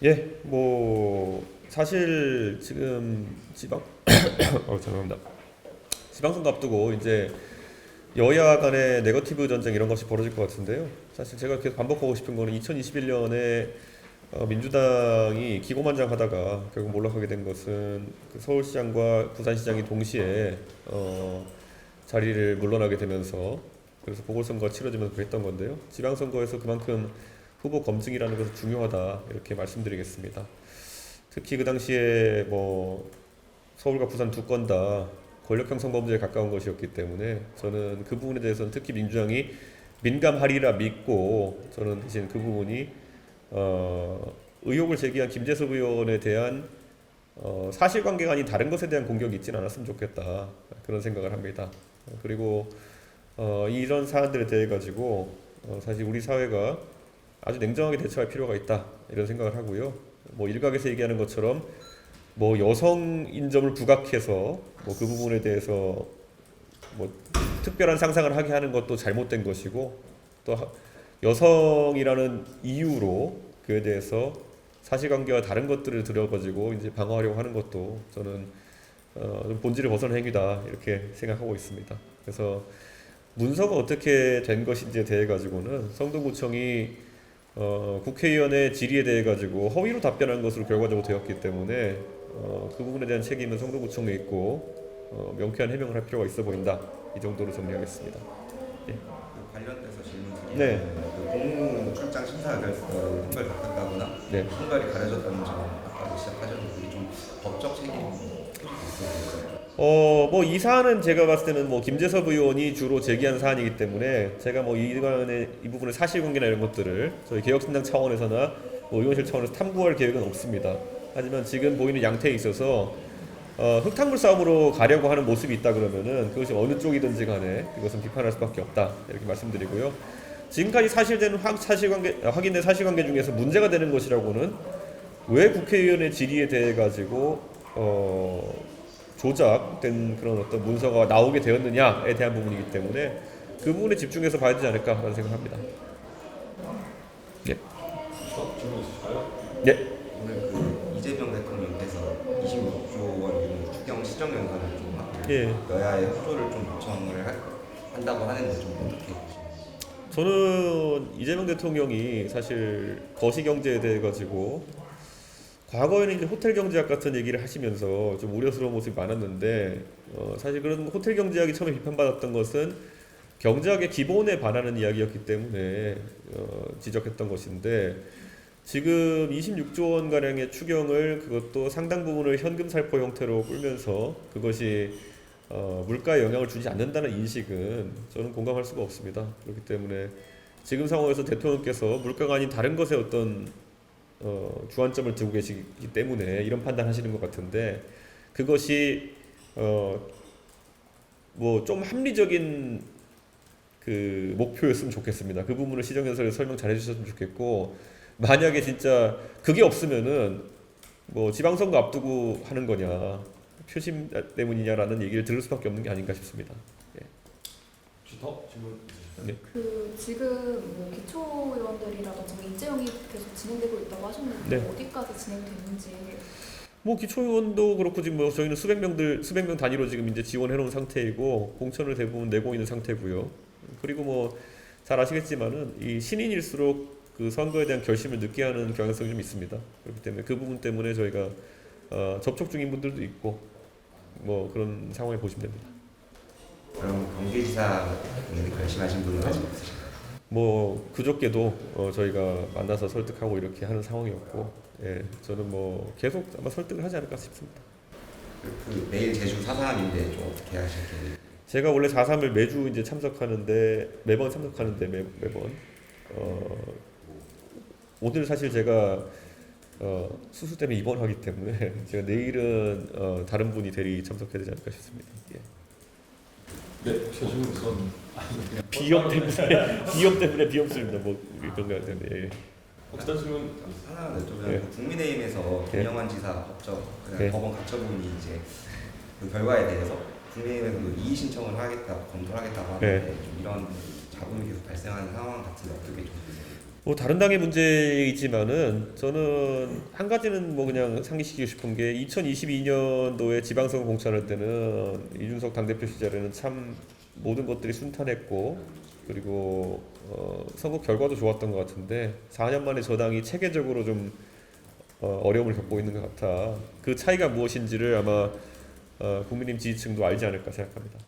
예, 뭐 사실 지금 지방 죄송합니다. 지방선거 앞두고 이제 여야 간의 네거티브 전쟁 이런 것이 벌어질 것 같은데요. 사실 제가 계속 반복하고 싶은 거는 2021년에 민주당이 기고만장하다가 결국 몰락하게 된 것은 그 서울시장과 부산시장이 동시에 자리를 물러나게 되면서 그래서 보궐선거가 치러지면서 그랬던 건데요. 지방선거에서 그만큼 후보 검증이라는 것은 중요하다 이렇게 말씀드리겠습니다. 특히 그 당시에 뭐 서울과 부산 두 건 다 권력형 성범죄에 가까운 것이었기 때문에 저는 그 부분에 대해서는 특히 민주당이 민감하리라 믿고 저는 대신 그 부분이 의혹을 제기한 김재섭 의원에 대한 사실관계가 아닌 다른 것에 대한 공격이 있지는 않았으면 좋겠다 그런 생각을 합니다. 그리고 이런 사안들에 대해 가지고 사실 우리 사회가 아주 냉정하게 대처할 필요가 있다 이런 생각을 하고요. 뭐 일각에서 얘기하는 것처럼 뭐 여성인 점을 부각해서 뭐 그 부분에 대해서 뭐 특별한 상상을 하게 하는 것도 잘못된 것이고 또 여성이라는 이유로 그에 대해서 사실관계와 다른 것들을 들여가지고 이제 방어하려고 하는 것도 저는 좀 본질을 벗어난 행위다 이렇게 생각하고 있습니다. 그래서 문서가 어떻게 된 것인지에 대해 가지고는 성동구청이 국회의원의 질의에 대해 가지고 허위로 답변한 것으로 결과적으로 되었기 때문에 그 부분에 대한 책임은 성동구청에 있고 명쾌한 해명을 할 필요가 있어 보인다. 이 정도로 정리하겠습니다. 예. 그 관련돼서 네. 질문드리면 그 공무 출장 심사 결과를 한발 바꿨다거나 네. 한발이 가려졌다는 점 아까도 시작하셨는데 이게 좀 법적 책임이 있어요. 뭐 이 사안은 제가 봤을 때는 뭐 김재섭 의원이 주로 제기한 사안이기 때문에 제가 뭐 이 부분의 사실관계나 이런 것들을 저희 개혁신당 차원에서나 뭐 의원실 차원에서 탐구할 계획은 없습니다. 하지만 지금 보이는 양태에 있어서 흙탕물 싸움으로 가려고 하는 모습이 있다 그러면은 그것이 어느 쪽이든지 간에 이것은 비판할 수밖에 없다 이렇게 말씀드리고요. 지금까지 확인된 사실관계 중에서 문제가 되는 것이라고는 왜 국회의원의 질의에 대해 가지고 조작된 그런 어떤 문서가 나오게 되었느냐에 대한 부분이기 때문에 그 부분에 집중해서 봐야 되지 않을까라는 생각합니다. 예. 질문 있으실까요? 예. 오늘 그 이재명 대통령께서 26조 원 규모 추경 시정 연설을 좀 하고 예. 여야의 협조를 좀 요청을 한다고 하는데 좀 어떻게 보시나요? 저는 이재명 대통령이 사실 거시경제에 대해 가지고 과거에는 이제 호텔 경제학 같은 얘기를 하시면서 좀 우려스러운 모습이 많았는데 사실 그런 호텔 경제학이 처음에 비판받았던 것은 경제학의 기본에 반하는 이야기였기 때문에 지적했던 것인데 지금 26조 원 가량의 추경을 그것도 상당 부분을 현금 살포 형태로 끌면서 그것이 물가에 영향을 주지 않는다는 인식은 저는 공감할 수가 없습니다. 그렇기 때문에 지금 상황에서 대통령께서 물가가 아닌 다른 것에 어떤 주안점을 두고 계시기 때문에 이런 판단하시는 것 같은데 그것이 뭐 좀 합리적인 그 목표였으면 좋겠습니다. 그 부분을 시정연설에 설명 잘 해주셨으면 좋겠고 만약에 진짜 그게 없으면은 뭐 지방선거 앞두고 하는 거냐 표심 때문이냐라는 얘기를 들을 수밖에 없는 게 아닌가 싶습니다. 예. 혹시 더 질문 있으실까요? 네. 그 지금 뭐 기초의원들이라든지 뭐 인재영입 계속 진행되고 있다고 하셨는데 네. 어디까지 진행됐는지. 뭐 기초의원도 그렇고 지금 뭐 저희는 수백 명 단위로 지금 이제 지원해 놓은 상태이고 공천을 대부분 내고 있는 상태고요. 그리고 뭐 잘 아시겠지만은 이 신인일수록 그 선거에 대한 결심을 늦게 하는 경향성이 좀 있습니다. 그렇기 때문에 그 부분 때문에 저희가 접촉 중인 분들도 있고 뭐 그런 상황에 보시면 됩니다. 그럼 경기지사 결심하신 분은 아직 없으신가요? 뭐 그저께도 저희가 만나서 설득하고 이렇게 하는 상황이었고 예, 저는 뭐 계속 아마 설득을 하지 않을까 싶습니다. 그 내일 제주 4.3인데 좀 어떻게 하실 계획? 제가 원래 4.3을 매주 이제 참석하는데 매번 참석하는데 매번 오늘 사실 제가 수술 때문에 입원하기 때문에 제가 내일은 다른 분이 대리 참석해야 되지 않을까 싶습니다. 예. 네, 혹시 질문 있으면 비염 때문에 비염습니다. 뭐 그런 거 같은데. 예. 혹시 다른 질문 하나 여쭤보면 네. 국민의힘에서 네. 김영환 지사 법적 네. 법원 가처분이 이제 그 결과에 대해서 국민의힘에서도 이의 신청을 하겠다 검토하겠다고 하는데 네. 좀 이런 잡음이 계속 발생하는 상황 같은데 어떻게 좀 보세요? 뭐 다른 당의 문제이지만은 저는 한 가지는 뭐 그냥 상기시키고 싶은 게 2022년도에 지방선거 공천할 때는 이준석 당대표 시절에는 참 모든 것들이 순탄했고 그리고 선거 결과도 좋았던 것 같은데 4년 만에 저당이 체계적으로 좀 어려움을 겪고 있는 것 같아. 그 차이가 무엇인지를 아마 국민의힘 지지층도 알지 않을까 생각합니다.